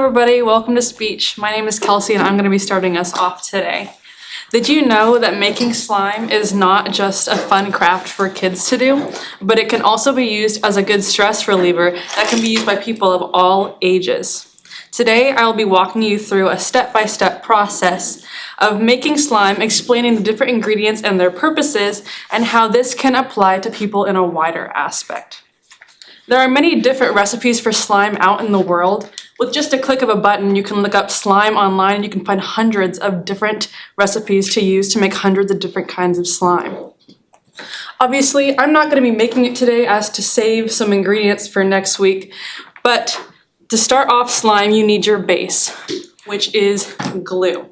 everybody, welcome to speech. My name is Kelsey and I'm going to be starting us off today. Did you know that making slime is not just a fun craft for kids to do, but it can also be used as a good stress reliever that can be used by people of all ages? Today I'll be walking you through a step-by-step process of making slime, explaining the different ingredients and their purposes, and how this can apply to people in a wider aspect. There are many different recipes for slime out in the world. With just a click of a button, you can look up slime online and you can find hundreds of different recipes to use to make hundreds of different kinds of slime. Obviously, I'm not going to be making it today as to save some ingredients for next week, but to start off slime, you need your base, which is glue.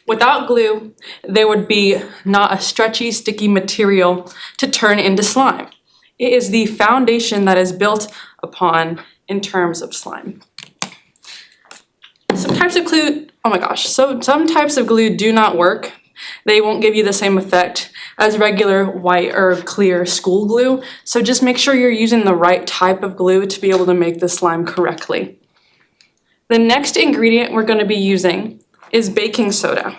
Without glue, there would be not a stretchy, sticky material to turn into slime. It is the foundation that is built upon in terms of slime. Some types of glue do not work. They won't give you the same effect as regular white or clear school glue, so just make sure you're using the right type of glue to be able to make the slime correctly. The next ingredient we're going to be using is baking soda.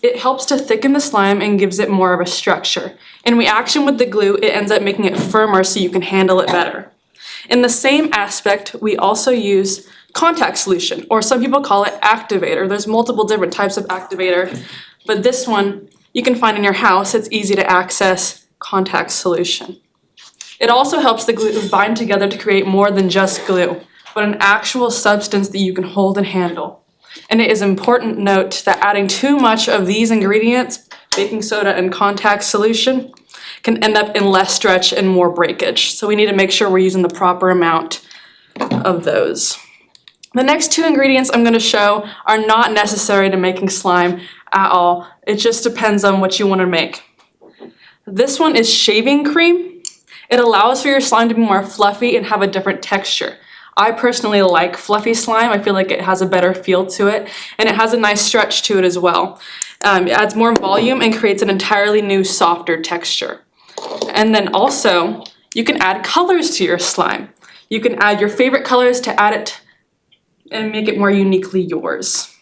It helps to thicken the slime and gives it more of a structure. In reaction with the glue, it ends up making it firmer so you can handle it better. In the same aspect, we also use contact solution, or some people call it activator. There's multiple different types of activator, but this one you can find in your house. It's easy to access contact solution. It also helps the glue bind together to create more than just glue, but an actual substance that you can hold and handle. And it is important to note that adding too much of these ingredients, baking soda and contact solution, can end up in less stretch and more breakage. So we need to make sure we're using the proper amount of those. The next two ingredients I'm going to show are not necessary to making slime at all. It just depends on what you want to make. This one is shaving cream. It allows for your slime to be more fluffy and have a different texture. I personally like fluffy slime. I feel like it has a better feel to it, and it has a nice stretch to it as well. It adds more volume and creates an entirely new, softer texture. And then also, you can add colors to your slime. You can add your favorite colors to add it and make it more uniquely yours.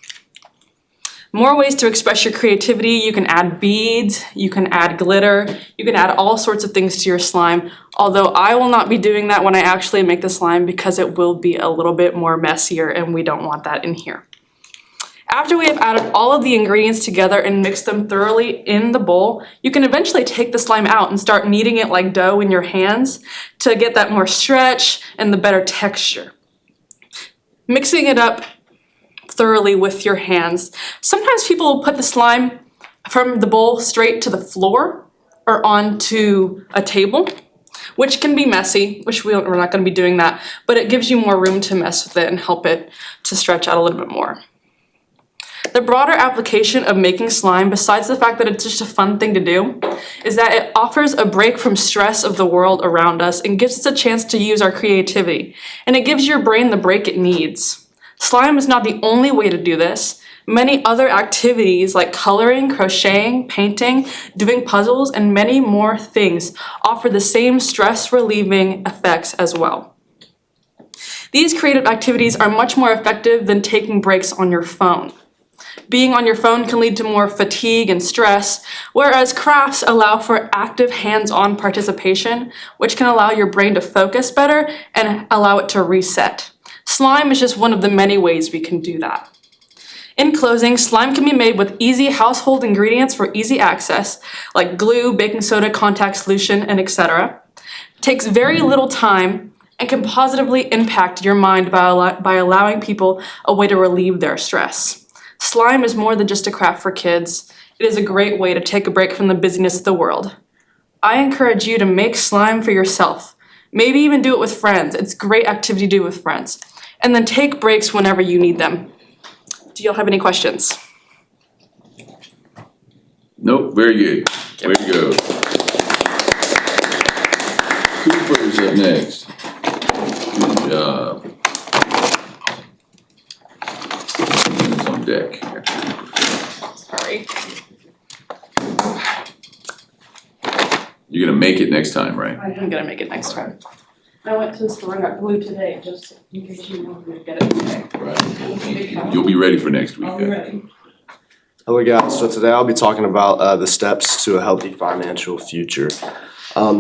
More ways to express your creativity. You can add beads, you can add glitter, you can add all sorts of things to your slime, although I will not be doing that when I actually make the slime because it will be a little bit more messier and we don't want that in here. After we have added all of the ingredients together and mixed them thoroughly in the bowl, you can eventually take the slime out and start kneading it like dough in your hands to get that more stretch and the better texture. Mixing it up thoroughly with your hands. Sometimes people will put the slime from the bowl straight to the floor or onto a table, which can be messy, which we're not going to be doing that, but it gives you more room to mess with it and help it to stretch out a little bit more. The broader application of making slime, besides the fact that it's just a fun thing to do, is that it offers a break from stress of the world around us and gives us a chance to use our creativity, and it gives your brain the break it needs. Slime is not the only way to do this. Many other activities like coloring, crocheting, painting, doing puzzles, and many more things offer the same stress-relieving effects as well. These creative activities are much more effective than taking breaks on your phone. Being on your phone can lead to more fatigue and stress, whereas crafts allow for active hands-on participation, which can allow your brain to focus better and allow it to reset. Slime is just one of the many ways we can do that. In closing, slime can be made with easy household ingredients for easy access, like glue, baking soda, contact solution, and etc. It takes very little time and can positively impact your mind by allowing people a way to relieve their stress. Slime is more than just a craft for kids. It is a great way to take a break from the busyness of the world. I encourage you to make slime for yourself. Maybe even do it with friends. It's a great activity to do with friends. And then take breaks whenever you need them. Do y'all have any questions? Nope, very good. Way to go. Cooper's up next. Good job. It's on deck. Sorry. You're gonna make it next time, right? I'm gonna make it next time. I went to the store and got glue today, just in case you wanted me to get it today. Right. You'll be ready for next week. I'll be ready. Hello guys, so today I'll be talking about the steps to a healthy financial future.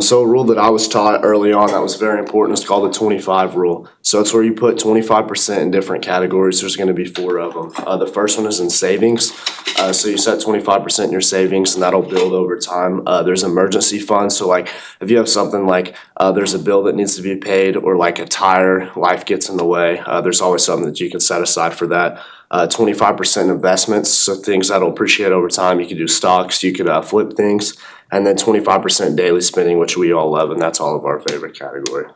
So a rule that I was taught early on that was very important is called the 25 rule. So it's where you put 25% in different categories. There's going to be 4 of them. The first one is in savings. So you set 25% in your savings and that'll build over time. There's emergency funds. So like if you have something like there's a bill that needs to be paid or like a tire, life gets in the way, there's always something that you can set aside for that. 25% investments, so things that'll appreciate over time. You could do stocks, you could flip things, and then 25% daily spending, which we all love, and that's all of our favorite category.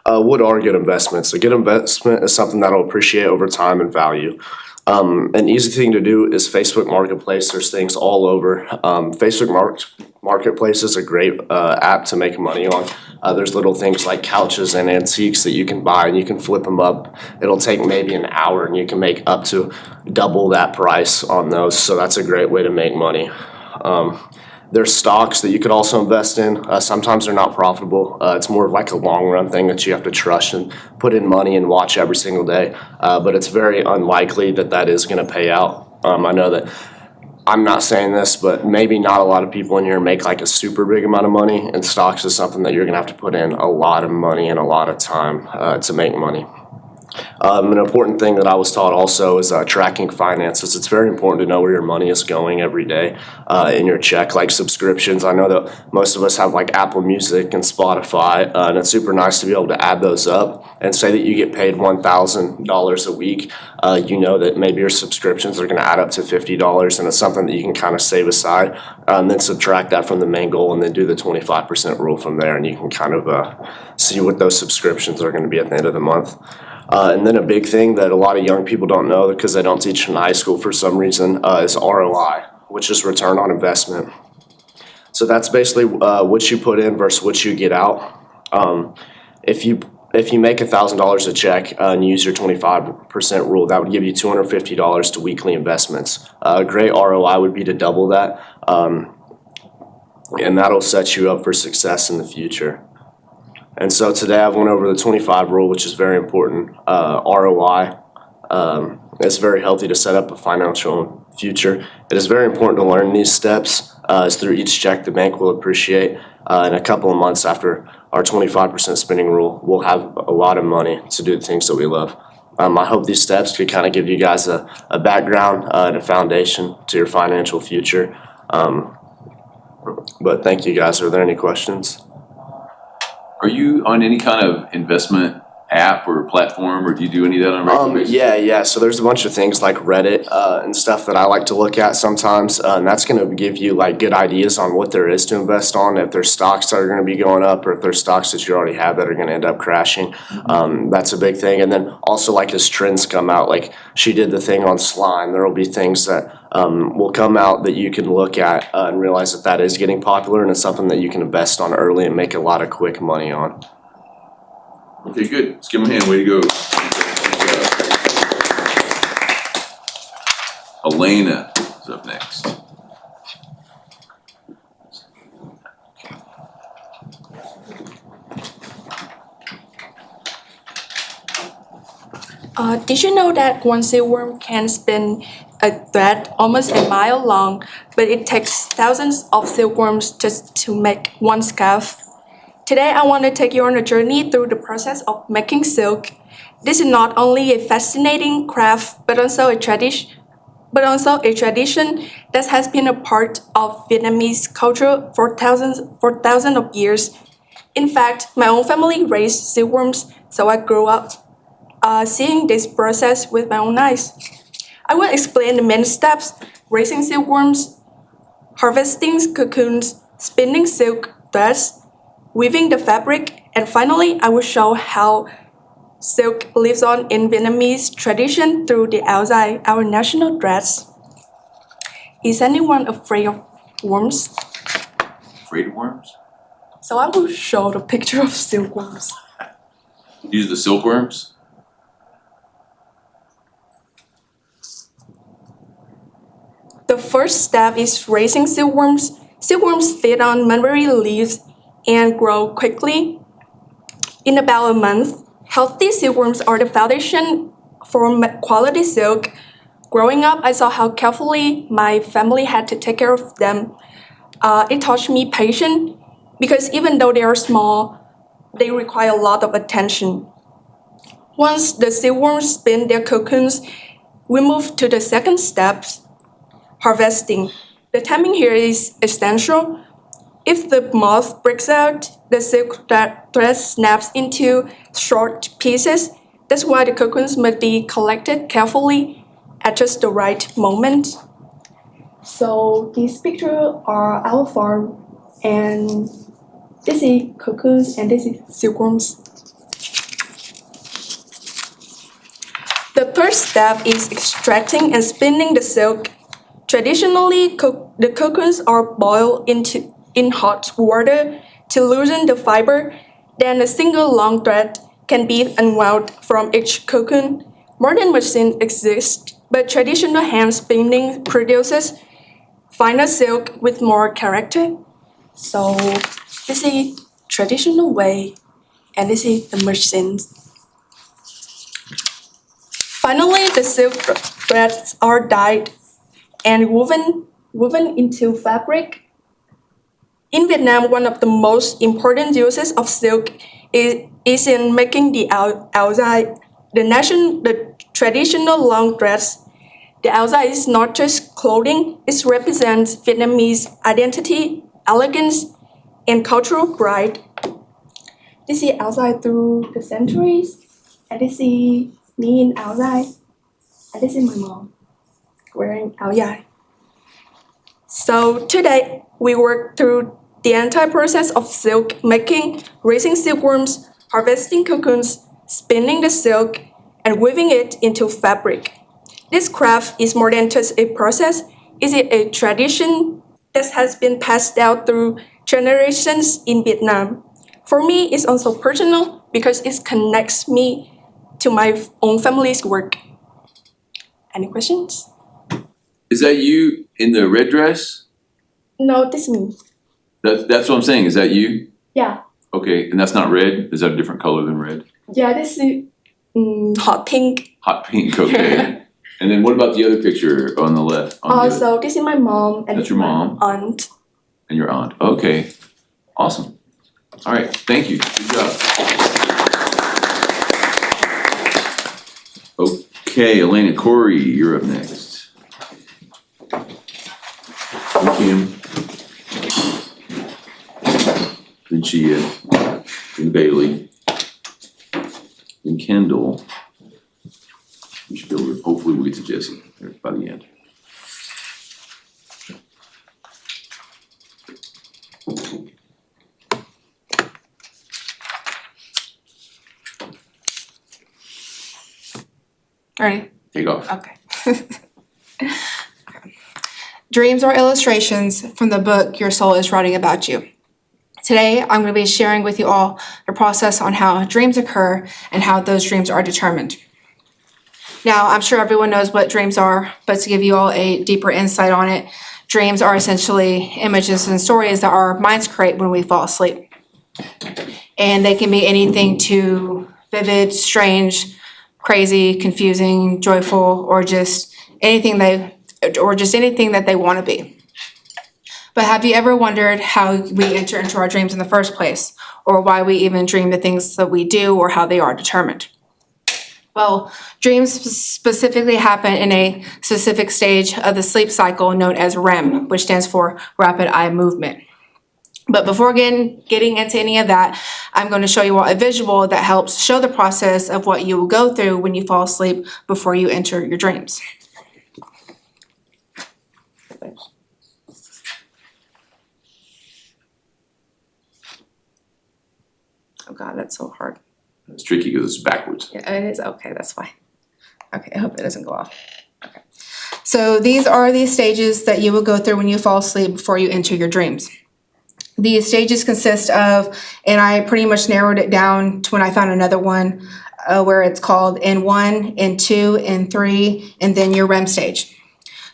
What are good investments? A good investment is something that'll appreciate over time and value. An easy thing to do is Facebook Marketplace. There's things all over. Facebook Marketplace is a great app to make money on. There's little things like couches and antiques that you can buy and you can flip them up. It'll take maybe an hour and you can make up to double that price on those. So that's a great way to make money. There's stocks that you could also invest in. Sometimes they're not profitable. It's more of like a long run thing that you have to trust and put in money and watch every single day. But it's very unlikely that that is going to pay out. I know that I'm not saying this, but maybe not a lot of people in here make like a super big amount of money. And stocks is something that you're going to have to put in a lot of money and a lot of time to make money. An important thing that I was taught also is tracking finances. It's very important to know where your money is going every day in your check, like subscriptions. I know that most of us have like Apple Music and Spotify, and it's super nice to be able to add those up and say that you get paid $1,000 a week. You know that maybe your subscriptions are going to add up to $50, and it's something that you can kind of save aside, and then subtract that from the main goal, and then do the 25% rule from there, and you can kind of see what those subscriptions are going to be at the end of the month. And then a big thing that a lot of young people don't know because they don't teach in high school for some reason is ROI, which is return on investment. So that's basically what you put in versus what you get out. If you make $1,000 a check and use your 25% rule, that would give you $250 to weekly investments. A great ROI would be to double that, and that'll set you up for success in the future. And so today I've went over the 25 rule, which is very important. ROI is very healthy to set up a financial future. It is very important to learn these steps as through each check the bank will appreciate. In a couple of months after our 25% spending rule, we'll have a lot of money to do the things that we love. I hope these steps could kind of give you guys a background and a foundation to your financial future. But thank you guys. Are there any questions? Are you on any kind of investment app or platform, or do you do any of that on a regular basis? Yeah. So there's a bunch of things like Reddit and stuff that I like to look at sometimes, and that's going to give you like good ideas on what there is to invest on. If there's stocks that are going to be going up, or if there's stocks that you already have that are going to end up crashing, that's a big thing. And then also like as trends come out, like she did the thing on slime, there will be things that will come out that you can look at and realize that that is getting popular, and it's something that you can invest on early and make a lot of quick money on. Okay, good. Let's give him a hand. Way to go. Elena is up next. Did you know that one silkworm can spin a thread almost a mile long, but it takes thousands of silkworms just to make one scarf? Today, I want to take you on a journey through the process of making silk. This is not only a fascinating craft, but also a tradition that has been a part of Vietnamese culture for thousands of years. In fact, my own family raised silkworms, so I grew up seeing this process with my own eyes. I will explain the main steps: raising silkworms, harvesting cocoons, spinning silk threads, weaving the fabric, and finally, I will show how silk lives on in Vietnamese tradition through the áo dài, our national dress. Is anyone afraid of worms? Afraid of worms? So I will show the picture of silkworms. Use the silkworms? The first step is raising silkworms. Silkworms feed on mulberry leaves and grow quickly. In about a month, healthy silkworms are the foundation for quality silk. Growing up, I saw how carefully my family had to take care of them. It taught me patience because even though they are small, they require a lot of attention. Once the silkworms spin their cocoons, we move to the second step, harvesting. The timing here is essential. If the moth breaks out, the silk thread snaps into short pieces. That's why the cocoons must be collected carefully at just the right moment. So these pictures are our farm, and this is cocoons and this is silkworms. The third step is extracting and spinning the silk. Traditionally, the cocoons are boiled in hot water to loosen the fiber. Then a single long thread can be unwound from each cocoon. Modern machines exist, but traditional hand spinning produces finer silk with more character. So this is traditional way, and this is the machines. Finally, the silk threads are dyed and woven into fabric. In Vietnam, one of the most important uses of silk is in making the áo dài, the traditional long dress. The áo dài is not just clothing; it represents Vietnamese identity, elegance, and cultural pride. This is áo dài through the centuries, and this is me in áo dài, and this is my mom wearing áo dài. So today we work through the entire process of silk making, raising silkworms, harvesting cocoons, spinning the silk, and weaving it into fabric. This craft is more than just a process, it is a tradition that has been passed down through generations in Vietnam. For me, it's also personal because it connects me to my own family's work. Any questions? Is that you in the red dress? No, this is me. That's what I'm saying, is that you? Yeah. Okay, and that's not red? Is that a different color than red? Yeah, this is hot pink. Hot pink, okay. And then what about the other picture on the left? On the other- So this is my mom and That's this your is my mom? aunt. And your aunt, okay. Awesome. All right, thank you, good job. Okay, Elena Corey, you're up next. Kim. Then Chia, then Bailey, then Kendall. We should be able to, hopefully we'll get to Jesse there by the end. Ready? Take off. Okay. Dreams are illustrations from the book Your Soul is Writing About You. Today, I'm going to be sharing with you all the process on how dreams occur and how those dreams are determined. Now, I'm sure everyone knows what dreams are, but to give you all a deeper insight on it, dreams are essentially images and stories that our minds create when we fall asleep. And they can be anything to vivid, strange, crazy, confusing, joyful, or just anything that they want to be. But have you ever wondered how we enter into our dreams in the first place, or why we even dream the things that we do, or how they are determined? Well, dreams specifically happen in a specific stage of the sleep cycle known as REM, which stands for rapid eye movement. But before getting into any of that, I'm going to show you all a visual that helps show the process of what you will go through when you fall asleep before you enter your dreams. Oh God, that's so hard. It's tricky because it's backwards. Yeah, it is. Okay, that's fine. Okay, I hope it doesn't go off. Okay. So these are the stages that you will go through when you fall asleep before you enter your dreams. These stages consist of, and I pretty much narrowed it down to when I found another one where it's called N1, N2, N3, and then your REM stage.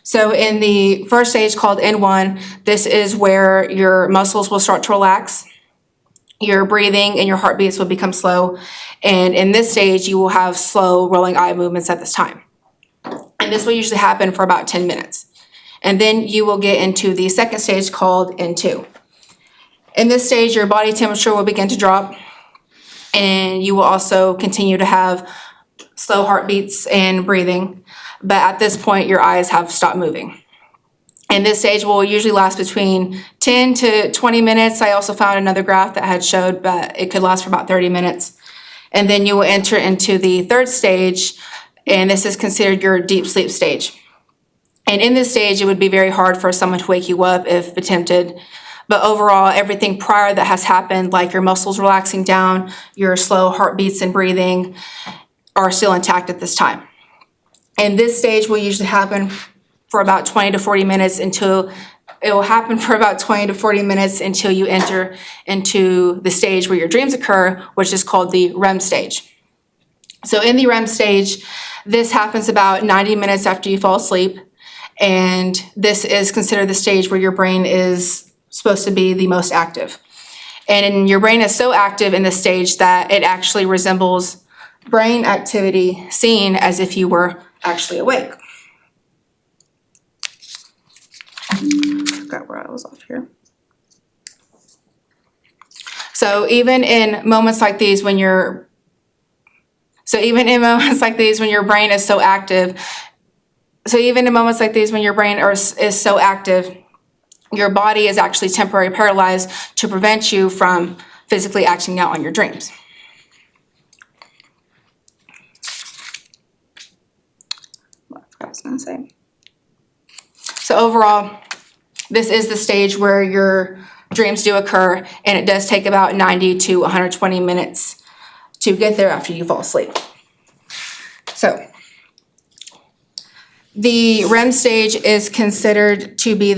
So in the first stage called N1, this is where your muscles will start to relax. your breathing and your heartbeats will become slow. And in this stage, you will have slow rolling eye movements at this time. And this will usually happen for about 10 minutes. And then you will get into the second stage called N2. In this stage, your body temperature will begin to drop, and you will also continue to have slow heartbeats and breathing. But at this point, your eyes have stopped moving. And this stage will usually last between 10 to 20 minutes. I also found another graph that had showed that it could last for about 30 minutes. And then you will enter into the third stage, and this is considered your deep sleep stage. And in this stage, it would be very hard for someone to wake you up if attempted. But overall, everything prior that has happened, like your muscles relaxing down, your slow heartbeats and breathing, are still intact at this time. And this stage will usually happen for about 20 to 40 minutes until you enter into the stage where your dreams occur, which is called the REM stage. So in the REM stage, this happens about 90 minutes after you fall asleep. And this is considered the stage where your brain is supposed to be the most active. And your brain is so active in this stage that it actually resembles brain activity seen as if you were actually awake. Forgot where I was off here. So even in moments like these when your brain is so active, is so active, your body is actually temporarily paralyzed to prevent you from physically acting out on your dreams. What I was gonna say. So overall, this is the stage where your dreams do occur, and it does take about 90 to 120 minutes to get there after you fall asleep. So the REM stage is considered to be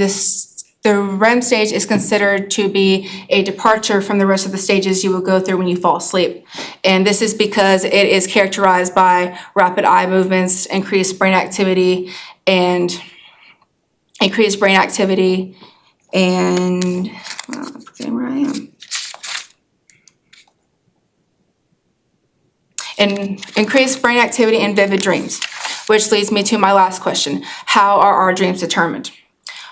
a departure from the rest of the stages you will go through when you fall asleep. And this is because it is characterized by rapid eye movements, increased brain activity, and I'm forgetting where I am. And increased brain activity and vivid dreams, which leads me to my last question. How are our dreams determined?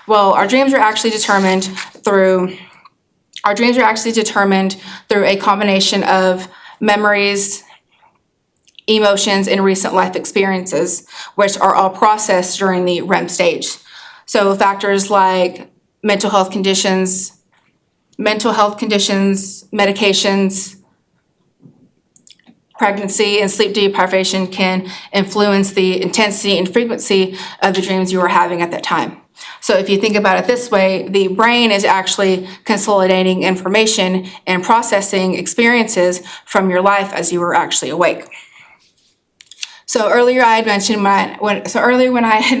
Well, our dreams are actually determined through a combination of memories, emotions, and recent life experiences, which are all processed during the REM stage. So factors like mental health conditions, medications, pregnancy, and sleep deprivation can influence the intensity and frequency of the dreams you are having at that time. So if you think about it this way, the brain is actually consolidating information and processing experiences from your life as you were actually awake. So earlier when I had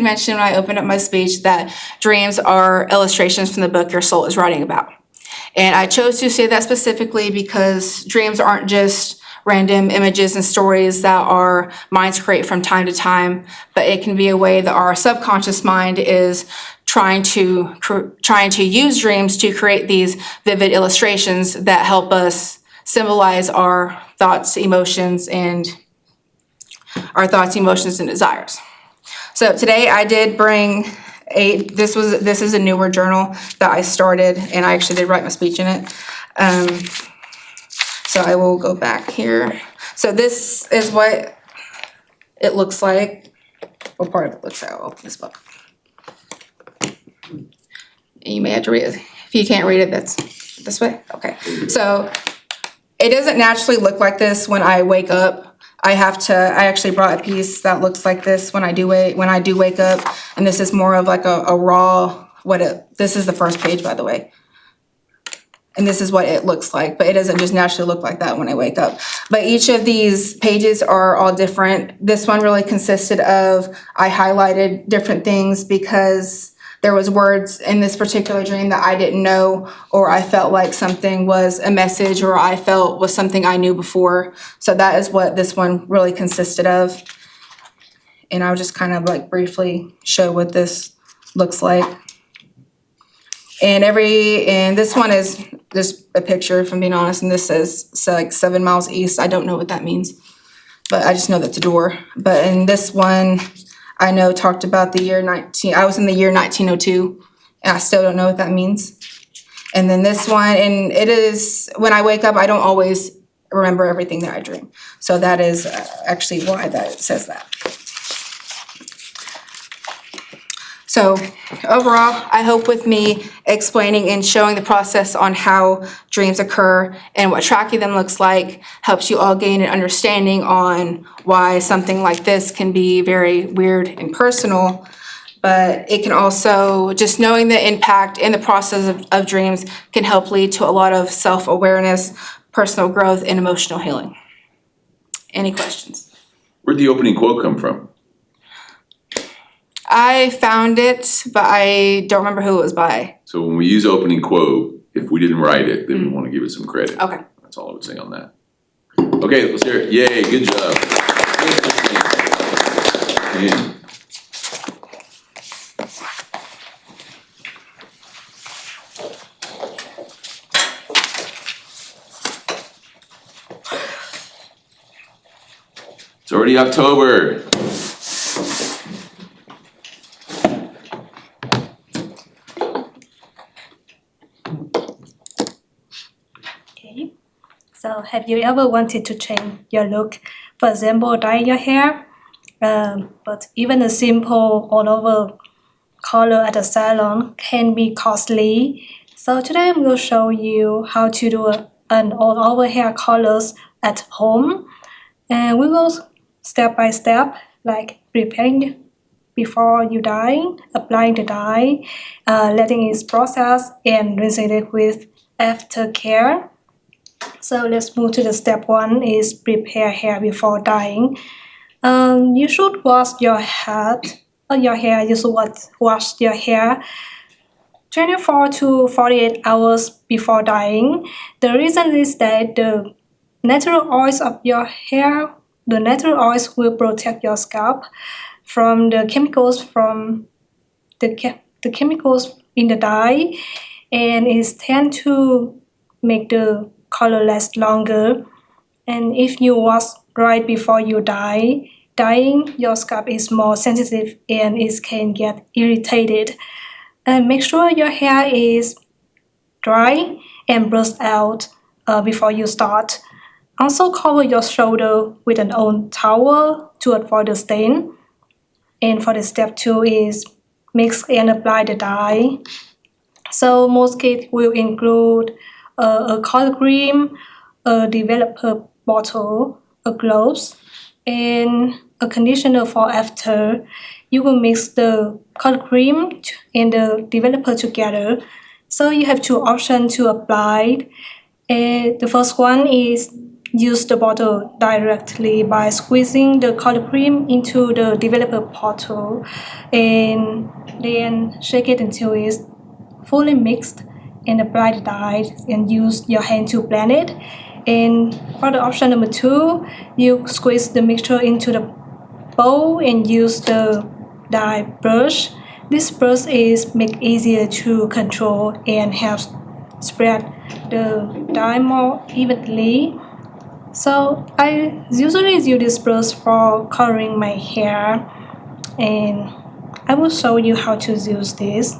mentioned when I opened up my speech that dreams are illustrations from the book your soul is writing about. And I chose to say that specifically because dreams aren't just random images and stories that our minds create from time to time, but it can be a way that our subconscious mind is trying to use dreams to create these vivid illustrations that help us symbolize our thoughts, emotions, and desires. So today I did bring this is a newer journal that I started, and I actually did write my speech in it. So I will go back here. So this is what it looks like. Well, part of it looks like. I'll open this book. You may have to read it. If you can't read it, that's this way. Okay. So it doesn't naturally look like this when I wake up. I actually brought a piece that looks like this when I do wake up, and this is more of like a raw, this is the first page, by the way. And this is what it looks like, but it doesn't just naturally look like that when I wake up. But each of these pages are all different. This one really consisted of, I highlighted different things because there was words in this particular dream that I didn't know, or I felt like something was a message, or I felt was something I knew before. So that is what this one really consisted of. And I'll just kind of like briefly show what this looks like. And this one is just a picture, if I'm being honest, and this says like 7 miles east. I don't know what that means, but I just know that's a door. But in this one, I know talked about I was in the year 1902, and I still don't know what that means. And then this one, and it is, when I wake up, I don't always remember everything that I dream. So that is actually why that says that. So overall, I hope with me explaining and showing the process on how dreams occur and what tracking them looks like helps you all gain an understanding on why something like this can be very weird and personal. But it can also, just knowing the impact and the process of dreams can help lead to a lot of self-awareness, personal growth, and emotional healing. Any questions? Where'd the opening quote come from? I found it, but I don't remember who it was by. So when we use opening quote, if we didn't write it, then we want to give it some credit. Okay. That's all I would say on that. Okay, let's hear it. Yay, good job. Man. It's already October. Okay. So have you ever wanted to change your look? For example, dye your hair? But even a simple all-over color at a salon can be costly. So today I'm going to show you how to do an all-over hair colors at home. And we will step by step, like preparing before you dye, applying the dye, letting it process, and rinsing it with aftercare. So let's move to the step 1 is prepare hair before dyeing. You should wash your head or your hair. You should wash your hair 24 to 48 hours before dyeing. The reason is that the natural oils of your hair, the natural oils will protect your scalp from the chemicals the chemicals in the dye, and it tend to make the color last longer. And if you wash right before you dyeing, your scalp is more sensitive and it can get irritated. And make sure your hair is dry and brushed out before you start. Also cover your shoulder with an old towel to avoid the stain. And for the step 2 is mix and apply the dye. So most kits will include a color cream, a developer bottle, a gloves, and a conditioner for after. You will mix the color cream and the developer together. So you have 2 options to apply. The first one is use the bottle directly by squeezing the color cream into the developer bottle and then shake it until it's fully mixed and apply the dye and use your hand to blend it. And for the option number 2, you squeeze the mixture into the bowl and use the dye brush. This brush is make easier to control and helps spread the dye more evenly. So I usually use this brush for coloring my hair, and I will show you how to use this.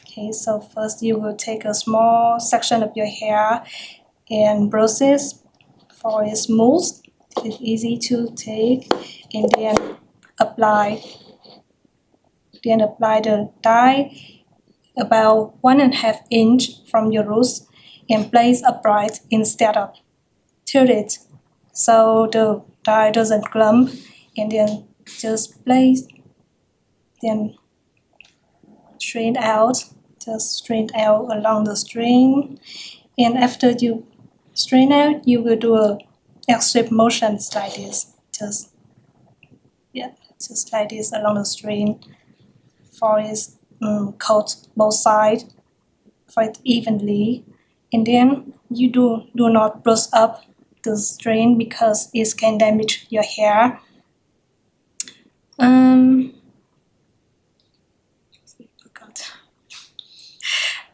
Okay, so first you will take a small section of your hair and brush it for it smooth. It's easy to take, and then apply the dye about 1.5 inch from your roots and place upright instead of tilted, so the dye doesn't clump. And then just place, then straight out, just straight out along the string. And after you straighten out, you will do a X-shape motions like this, just like this along the string for its coat both sides for it evenly. And then you do not brush up the strain because it can damage your hair. Forgot.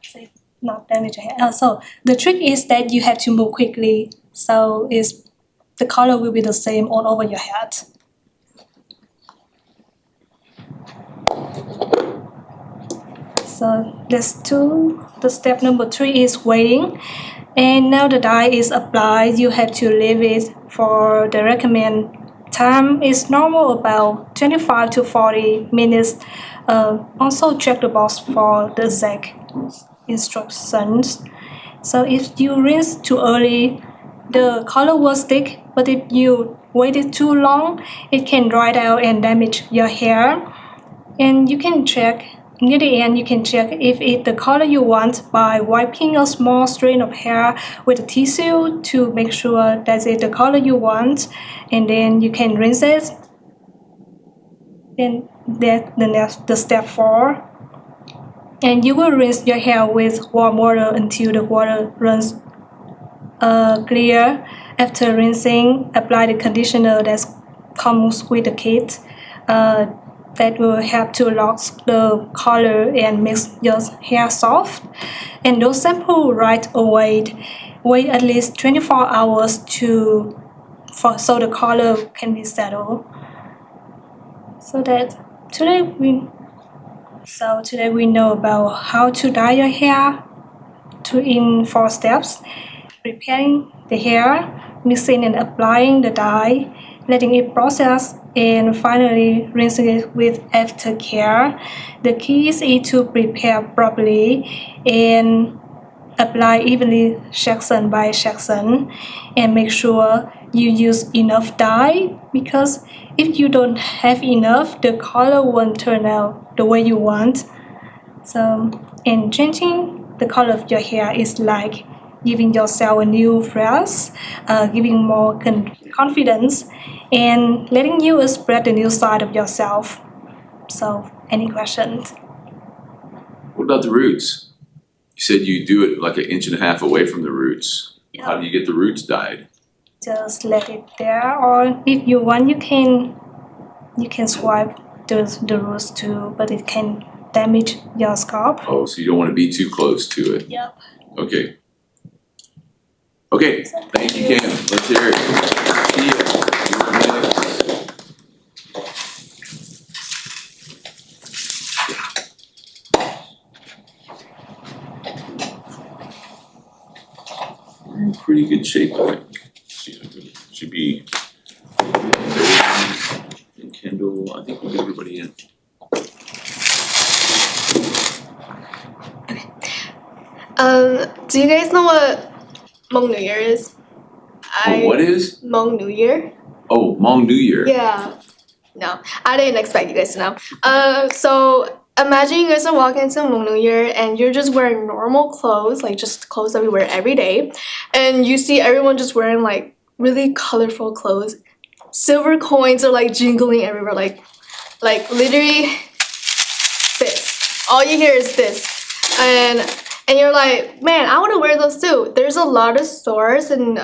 Say not damage your hair. So the trick is that you have to move quickly, so the color will be the same all over your head. So let's do the step number 3 is waiting. And now the dye is applied, you have to leave it for the recommended time is normal about 25 to 40 minutes. Also check the box for the exact instructions. So if you rinse too early, the color will stick, but if you waited too long, it can dry out and damage your hair. And you can check, near the end, you can check if it's the color you want by wiping a small strand of hair with a tissue to make sure that it's the color you want. And then you can rinse it. Then that's the step 4. And you will rinse your hair with warm water until the water runs clear. After rinsing, apply the conditioner that comes with the kit. That will help to lock the color and make your hair soft. And don't shampoo right away. Wait at least 24 hours so the color can be settled. Today we know about how to dye your hair in 4 steps: preparing the hair, mixing and applying the dye, letting it process, and finally rinsing it with aftercare. The key is to prepare properly and apply evenly section by section, and make sure you use enough dye, because if you don't have enough, the color won't turn out the way you want. And changing the color of your hair is like giving yourself a new fresh, giving more confidence, and letting you express the new side of yourself. So, any questions? What about the roots? You said you do it like 1.5 inches away from the roots. Yeah. How do you get the roots dyed? Just let it there, or if you want, you can swipe the roots too, but it can damage your scalp. Oh, so you don't want to be too close to it. Yep. Okay. Okay, thank you, Cam. Let's hear it. You're in pretty good shape, I think. Should be. And Kendall, I think we'll get everybody in. Do you guys know what Hmong New Year is? What is? Hmong New Year? Oh, Hmong New Year. Yeah. No, I didn't expect you guys to know. So imagine you guys are walking into Hmong New Year and you're just wearing normal clothes, like just clothes that we wear every day, and you see everyone just wearing like really colorful clothes. Silver coins are like jingling everywhere, like literally this. All you hear is this, and you're like, man, I want to wear those too. There's a lot of stores and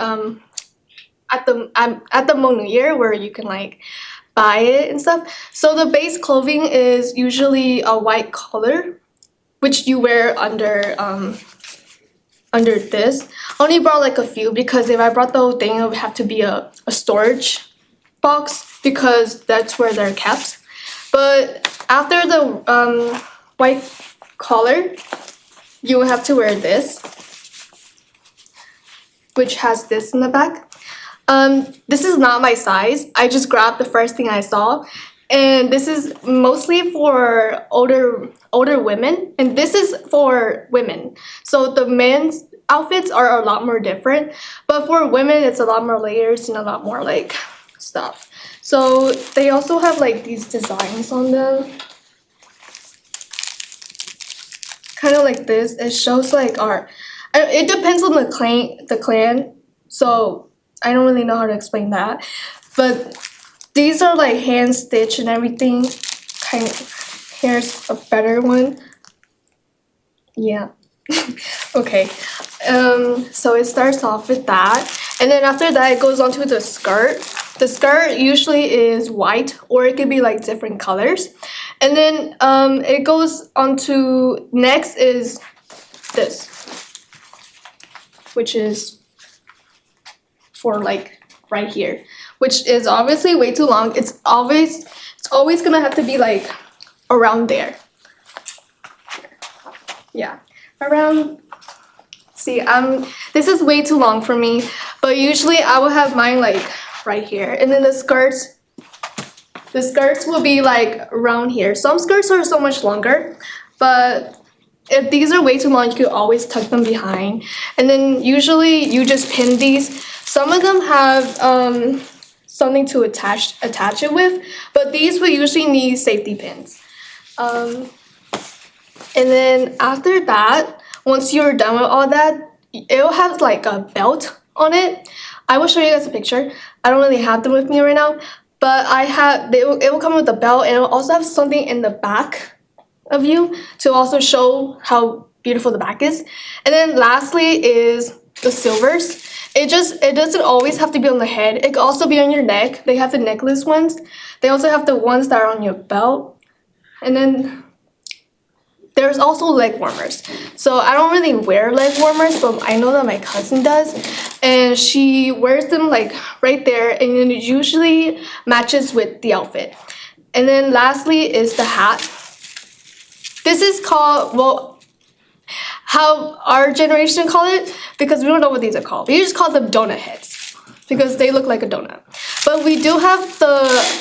at the Hmong New Year where you can like buy it and stuff. So the base clothing is usually a white color, which you wear under this. I only brought like a few because if I brought the whole thing, it would have to be a storage box because that's where they're kept. But after the white collar, you will have to wear this, which has this in the back. This is not my size. I just grabbed the first thing I saw, and this is mostly for older women, and this is for women. So the men's outfits are a lot more different, but for women it's a lot more layers and a lot more like stuff. So they also have like these designs on them, kind of like this. It shows like art. It depends on the clan, so I don't really know how to explain that. But these are like hand stitched and everything. Kind of, here's a better one. Yeah. Okay. So it starts off with that, And then after that, it goes on to the skirt. The skirt usually is white, or it could be like different colors. And then it goes on to next is this, which is for like right here, which is obviously way too long. It's always gonna have to be like around there. Yeah, around. See, this is way too long for me, but usually I will have mine like right here, and then the skirts will be like around here. Some skirts are so much longer, but if these are way too long, you could always tuck them behind. And then usually you just pin these. Some of them have something to attach it with, but these will usually need safety pins. And then after that, once you're done with all that, it'll have like a belt on it. I will show you guys a picture. I don't really have them with me right now, but it will come with a belt, and it will also have something in the back of you to also show how beautiful the back is. And then lastly is the silvers. It doesn't always have to be on the head. It could also be on your neck. They have the necklace ones. They also have the ones that are on your belt. And then there's also leg warmers. So I don't really wear leg warmers, but I know that my cousin does. And she wears them like right there, and then it usually matches with the outfit. And then lastly is the hat. This is called, well, how our generation call it, because we don't know what these are called. We just call them donut heads because they look like a donut. But we do have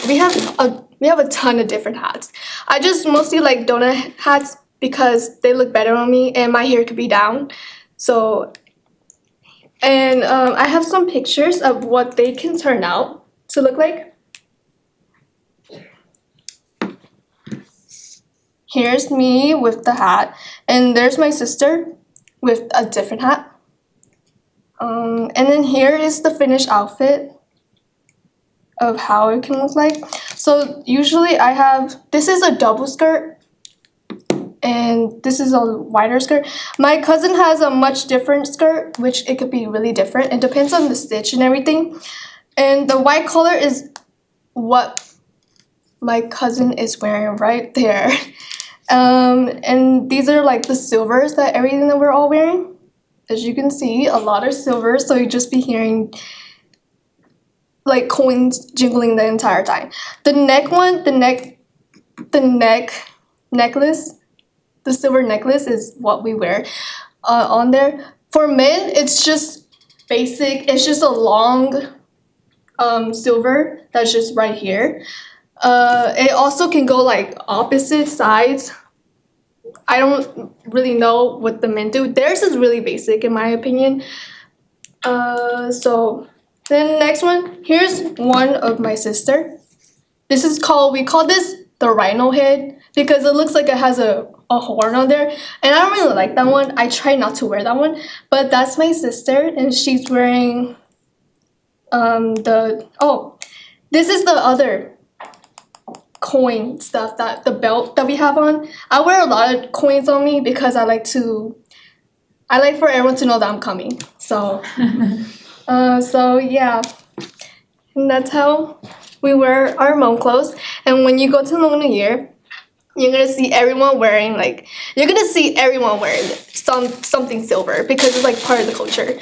we have a ton of different hats. I just mostly like donut hats because they look better on me and my hair could be down. So, and I have some pictures of what they can turn out to look like. Here's me with the hat, and there's my sister with a different hat. And then here is the finished outfit of how it can look like. So usually this is a double skirt, and this is a wider skirt. My cousin has a much different skirt, which it could be really different. It depends on the stitch and everything. And the white color is what my cousin is wearing right there. And these are like the silvers that everything that we're all wearing. As you can see, a lot of silver, so you just be hearing like coins jingling the entire time. The necklace, the silver necklace is what we wear on there. For men, it's just basic. It's just a long silver that's just right here. It also can go like opposite sides. I don't really know what the men do. Theirs is really basic in my opinion. So then next one, here's one of my sister. We call this the rhino head because it looks like it has a horn on there. And I don't really like that one. I try not to wear that one. But that's my sister, and she's wearing this is the other coin stuff, that the belt that we have on. I wear a lot of coins on me because I like for everyone to know that I'm coming. So so yeah, and that's how we wear our Hmong clothes. And when you go to Hmong New Year, you're gonna see everyone wearing something silver because it's like part of the culture.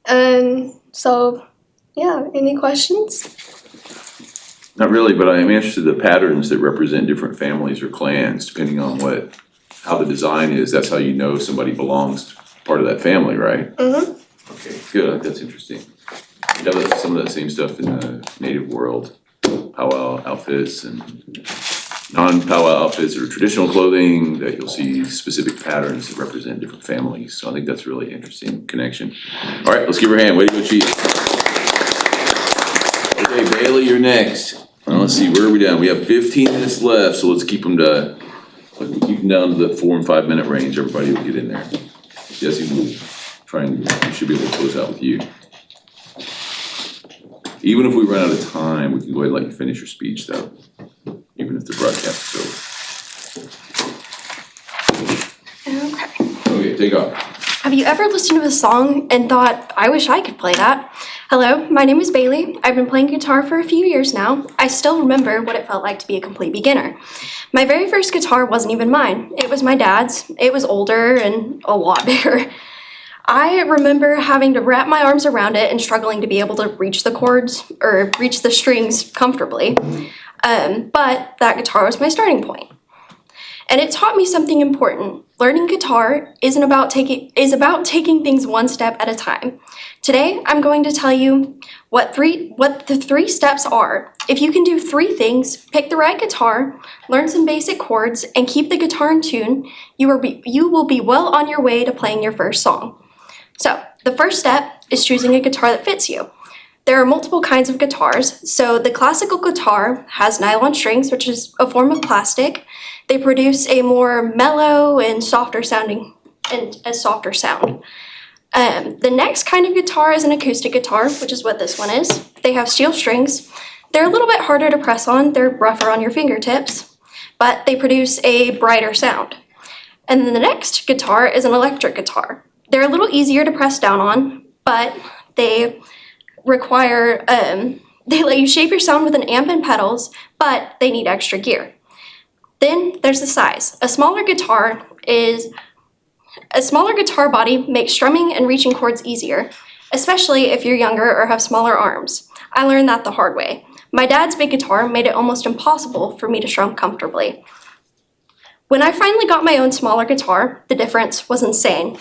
And so yeah, any questions? Not really, but I am interested in the patterns that represent different families or clans, depending on how the design is. That's how you know somebody belongs to part of that family, right? Mm-hmm. Okay, good, that's interesting. You have some of that same stuff in the native world, powwow outfits and non-powwow outfits or traditional clothing, that you'll see specific patterns that represent different families. So I think that's a really interesting connection. All right, let's give her a hand. Way to go, Chief. Okay, Bailey, you're next. Let's see, where are we down? We have 15 minutes left, so let's keep them down to the 4 and 5 minute range. Everybody will get in there. Jesse will try and we should be able to close out with you. Even if we run out of time, we can go ahead and let you finish your speech though, even if the broadcast is over. Okay. Okay, take off. Have you ever listened to a song and thought, I wish I could play that? Hello, my name is Bailey. I've been playing guitar for a few years now. I still remember what it felt like to be a complete beginner. My very first guitar wasn't even mine. It was my dad's. It was older and a lot bigger. I remember having to wrap my arms around it and struggling to be able to reach the chords or reach the strings comfortably. But that guitar was my starting point. And it taught me something important. Learning guitar is about taking things one step at a time. Today, I'm going to tell you what the 3 steps are. If you can do 3 things, pick the right guitar, learn some basic chords, and keep the guitar in tune, you will be well on your way to playing your first song. So, the first step is choosing a guitar that fits you. There are multiple kinds of guitars. So the classical guitar has nylon strings, which is a form of plastic. They produce a more mellow and softer sound. The next kind of guitar is an acoustic guitar, which is what this one is. They have steel strings. They're a little bit harder to press on. They're rougher on your fingertips, but they produce a brighter sound. And then the next guitar is an electric guitar. They're a little easier to press down on, but they require, they let you shape your sound with an amp and pedals, but they need extra gear. Then there's the size. A smaller guitar body makes strumming and reaching chords easier, especially if you're younger or have smaller arms. I learned that the hard way. My dad's big guitar made it almost impossible for me to strum comfortably. When I finally got my own smaller guitar, the difference was insane.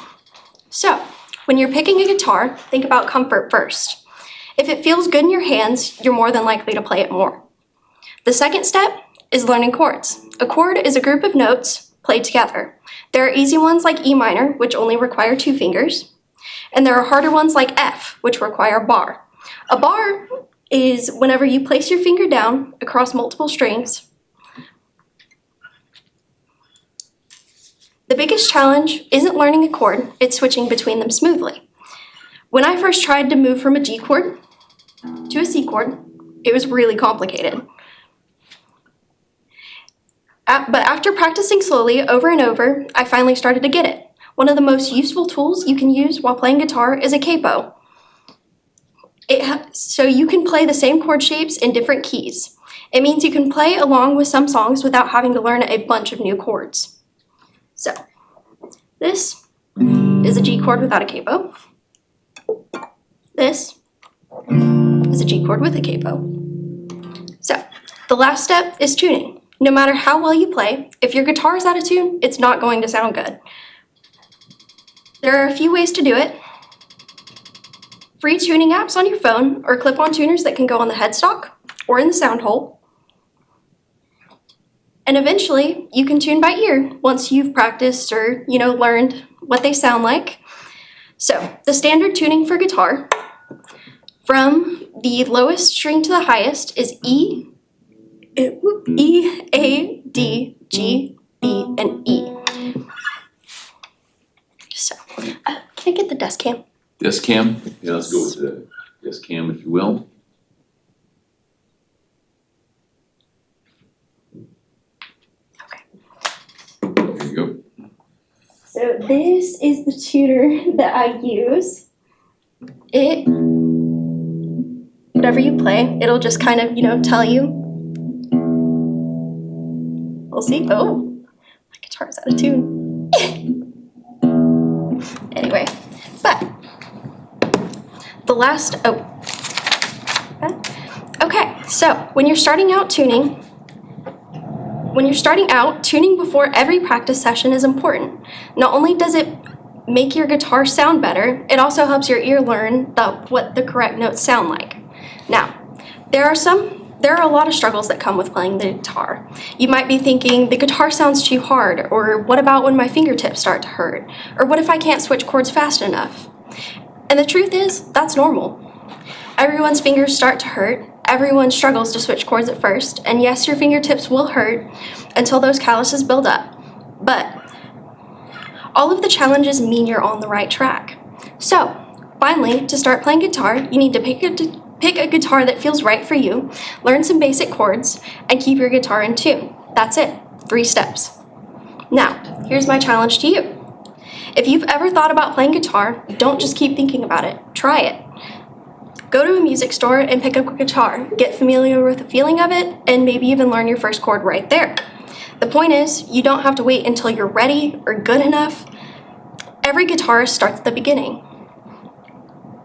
So, when you're picking a guitar, think about comfort first. If it feels good in your hands, you're more than likely to play it more. The second step is learning chords. A chord is a group of notes played together. There are easy ones like E minor, which only require 2 fingers, and there are harder ones like F, which require a bar. A bar is whenever you place your finger down across multiple strings. The biggest challenge isn't learning a chord, it's switching between them smoothly. When I first tried to move from a G chord to a C chord, it was really complicated. But after practicing slowly over and over, I finally started to get it. One of the most useful tools you can use while playing guitar is a capo. So you can play the same chord shapes in different keys. It means you can play along with some songs without having to learn a bunch of new chords. So, this is a G chord without a capo. This is a G chord with a capo. So, the last step is tuning. No matter how well you play, if your guitar is out of tune, it's not going to sound good. There are a few ways to do it. Free tuning apps on your phone or clip-on tuners that can go on the headstock or in the sound hole. And eventually, you can tune by ear once you've practiced or, learned what they sound like. So, the standard tuning for guitar, from the lowest string to the highest, is E, A, D, G, B, and E. So, can I get the desk cam? Desk cam? Yeah, let's go with the desk cam if you will. There you go. So this is the tuner that I use. Whatever you play, it'll just kind of, tell you. We'll see. Oh, my guitar's out of tune. Anyway, but the last, okay, so when you're starting out tuning before every practice session is important. Not only does it make your guitar sound better, it also helps your ear learn what the correct notes sound like. Now, there are a lot of struggles that come with playing the guitar. You might be thinking, the guitar sounds too hard, or what about when my fingertips start to hurt? Or what if I can't switch chords fast enough? And the truth is, that's normal. Everyone's fingers start to hurt. Everyone struggles to switch chords at first, and yes, your fingertips will hurt until those calluses build up. But all of the challenges mean you're on the right track. So, finally, to start playing guitar, you need to pick a guitar that feels right for you, learn some basic chords, and keep your guitar in tune. That's it. 3 steps. Now, here's my challenge to you. If you've ever thought about playing guitar, don't just keep thinking about it. Try it. Go to a music store and pick up a guitar. Get familiar with the feeling of it, and maybe even learn your first chord right there. The point is, you don't have to wait until you're ready or good enough. Every guitarist starts at the beginning.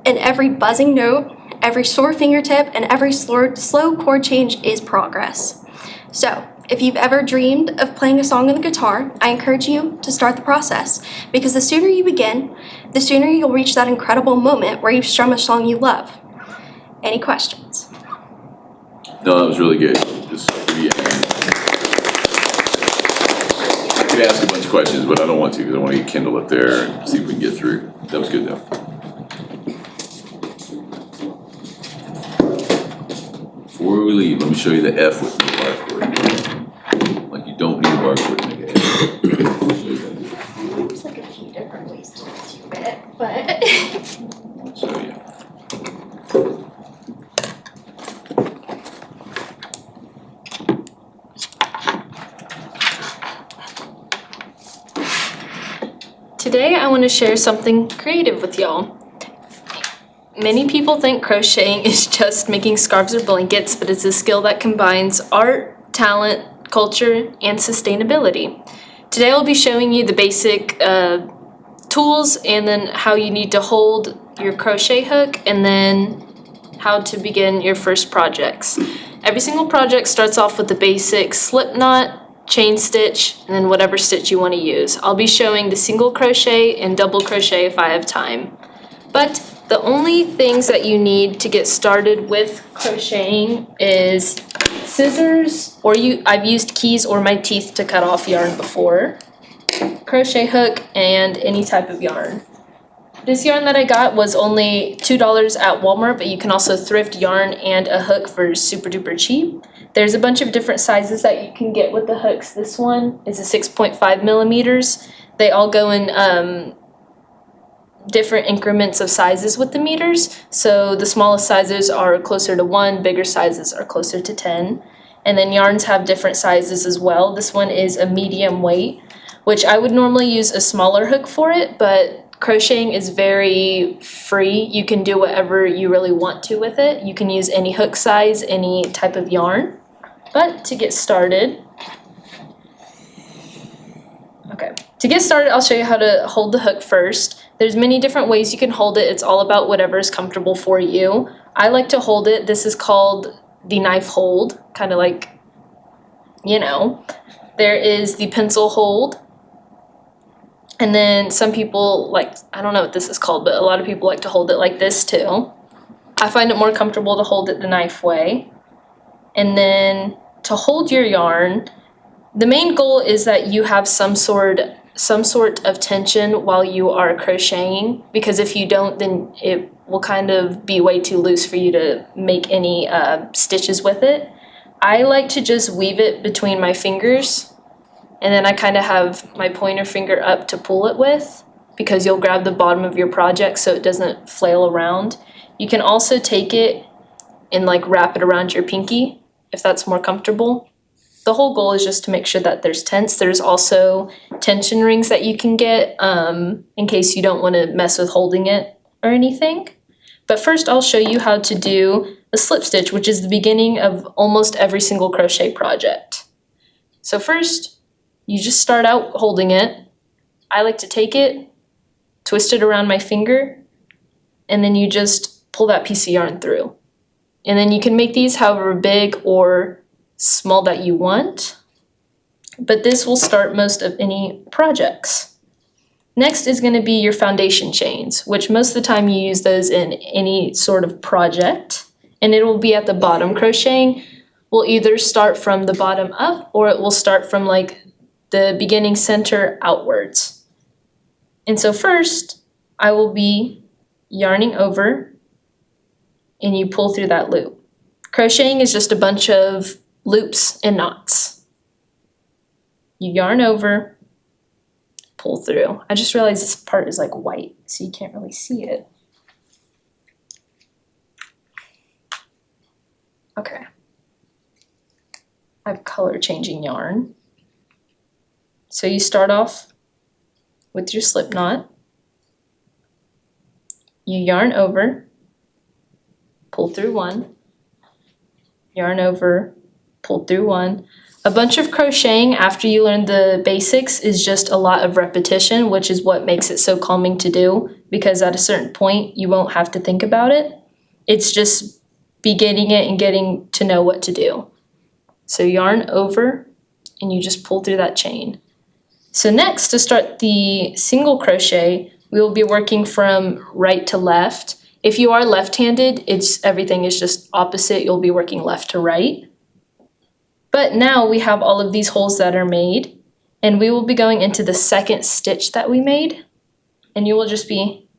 And every buzzing note, every sore fingertip, and every slow chord change is progress. So, if you've ever dreamed of playing a song on the guitar, I encourage you to start the process, because the sooner you begin, the sooner you'll reach that incredible moment where you strum a song you love. Any questions? No, that was really good. Just I could ask a bunch of questions, but I don't want to because I want to get Kendall up there and see if we can get through. That was good though. Before we leave, let me show you the F with no barcode. Like you don't need a barcode to make an F. There's like a few different ways to do it, but... So yeah. Today I want to share something creative with y'all. Many people think crocheting is just making scarves or blankets, but it's a skill that combines art, talent, culture, and sustainability. Today I'll be showing you the basic tools and then how you need to hold your crochet hook and then how to begin your first projects. Every single project starts off with the basic slip knot, chain stitch, and then whatever stitch you want to use. I'll be showing the single crochet and double crochet if I have time. But the only things that you need to get started with crocheting is scissors, or I've used keys or my teeth to cut off yarn before, crochet hook, and any type of yarn. This yarn that I got was only $2 at Walmart, but you can also thrift yarn and a hook for super duper cheap. There's a bunch of different sizes that you can get with the hooks. This one is a 6.5 millimeters. They all go in different increments of sizes with the meters. So the smallest sizes are closer to 1, bigger sizes are closer to 10. And then yarns have different sizes as well. This one is a medium weight, which I would normally use a smaller hook for it, but crocheting is very free. You can do whatever you really want to with it. You can use any hook size, any type of yarn. But to get started, I'll show you how to hold the hook first. There's many different ways you can hold it. It's all about whatever is comfortable for you. I like to hold it. This is called the knife hold, kind of like, There is the pencil hold. And then some people I don't know what this is called, but a lot of people like to hold it like this too. I find it more comfortable to hold it the knife way. And then to hold your yarn, the main goal is that you have some sort of tension while you are crocheting, because if you don't, then it will kind of be way too loose for you to make any stitches with it. I like to just weave it between my fingers, and then I kind of have my pointer finger up to pull it with, because you'll grab the bottom of your project so it doesn't flail around. You can also take it and wrap it around your pinky if that's more comfortable. The whole goal is just to make sure that there's tense. There's also tension rings that you can get in case you don't want to mess with holding it or anything. But first I'll show you how to do a slip stitch, which is the beginning of almost every single crochet project. So first, you just start out holding it. I like to take it, twist it around my finger, and then you just pull that piece of yarn through. And then you can make these however big or small that you want, but this will start most of any projects. Next is going to be your foundation chains, which most of the time you use those in any sort of project, and it will be at the bottom. Crocheting will either start from the bottom up, or it will start from the beginning center outwards. And so first, I will be yarning over, and you pull through that loop. Crocheting is just a bunch of loops and knots. You yarn over, pull through. I just realized this part is white, so you can't really see it. Okay. I have color changing yarn. So you start off with your slip knot. You yarn over, pull through one, yarn over, pull through one. A bunch of crocheting after you learn the basics is just a lot of repetition, which is what makes it so calming to do, because at a certain point you won't have to think about it. It's just beginning it and getting to know what to do. So yarn over and you just pull through that chain. So next, to start the single crochet, we will be working from right to left. If you are left-handed, everything is just opposite. You'll be working left to right. But now we have all of these holes that are made, and we will be going into the second stitch that we made, and you will just be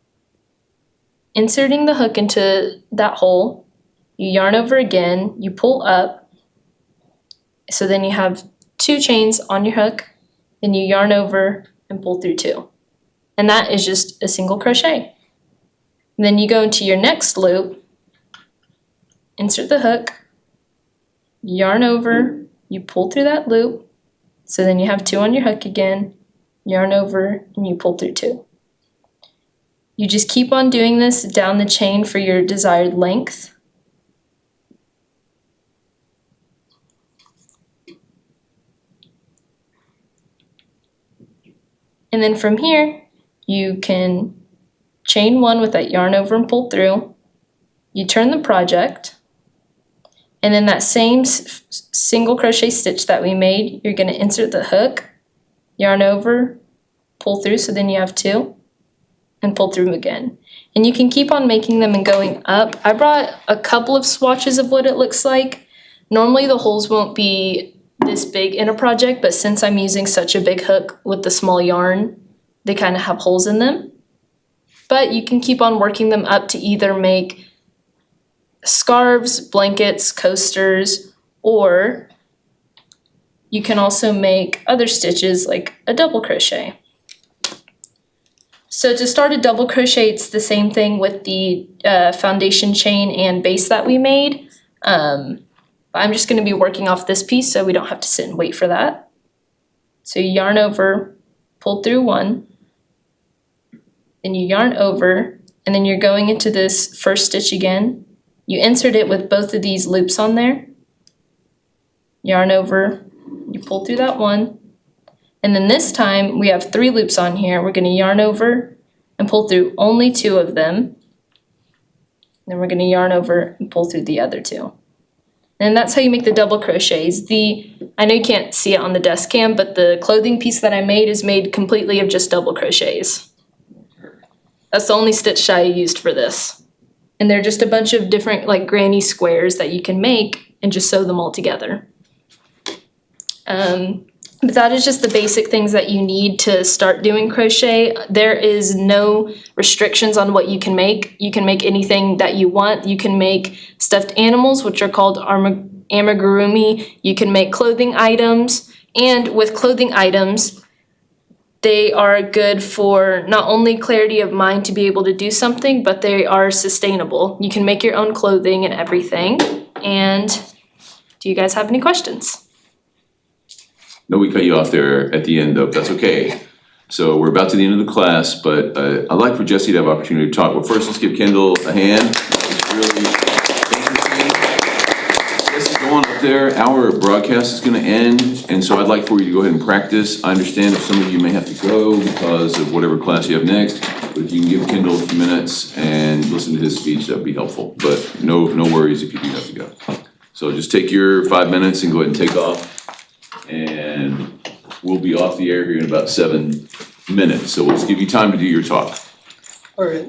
inserting the hook into that hole. You yarn over again, you pull up, so then you have 2 chains on your hook, then you yarn over and pull through 2. And that is just a single crochet. And then you go into your next loop, insert the hook, yarn over, you pull through that loop, so then you have 2 on your hook again, yarn over, and you pull through 2. You just keep on doing this down the chain for your desired length. And then from here, you can chain 1 with that yarn over and pull through. You turn the project, and then that same single crochet stitch that we made, you're going to insert the hook, yarn over, pull through, so then you have 2, and pull through again. And you can keep on making them and going up. I brought a couple of swatches of what it looks like. Normally the holes won't be this big in a project, but since I'm using such a big hook with the small yarn, they kind of have holes in them. But you can keep on working them up to either make scarves, blankets, coasters, or you can also make other stitches like a double crochet. So to start a double crochet, it's the same thing with the foundation chain and base that we made. I'm just going to be working off this piece so we don't have to sit and wait for that. So you yarn over, pull through 1, then you yarn over, and then you're going into this first stitch again. You insert it with both of these loops on there, yarn over, you pull through that 1, and then this time we have 3 loops on here. We're going to yarn over and pull through only 2 of them, then we're going to yarn over and pull through the other 2. And that's how you make the double crochets. I know you can't see it on the desk cam, but the clothing piece that I made is made completely of just double crochets. That's the only stitch I used for this. And they're just a bunch of different like granny squares that you can make and just sew them all together. But that is just the basic things that you need to start doing crochet. There is no restrictions on what you can make. You can make anything that you want. You can make stuffed animals, which are called amigurumi. You can make clothing items. And with clothing items, they are good for not only clarity of mind to be able to do something, but they are sustainable. You can make your own clothing and everything. And do you guys have any questions? No, we cut you off there at the end though, that's okay. So we're about to the end of the class, but I'd like for Jesse to have opportunity to talk. But first, let's give Kendall a hand. It's really interesting. Jesse, go on up there. Our broadcast is gonna end, and so I'd like for you to go ahead and practice. I understand if some of you may have to go because of whatever class you have next, but if you can give Kendall a few minutes and listen to his speech, that'd be helpful. But no worries if you do have to go. So just take your 5 minutes and go ahead and take off. And we'll be off the air here in about 7 minutes, so let's give you time to do your talk. All right.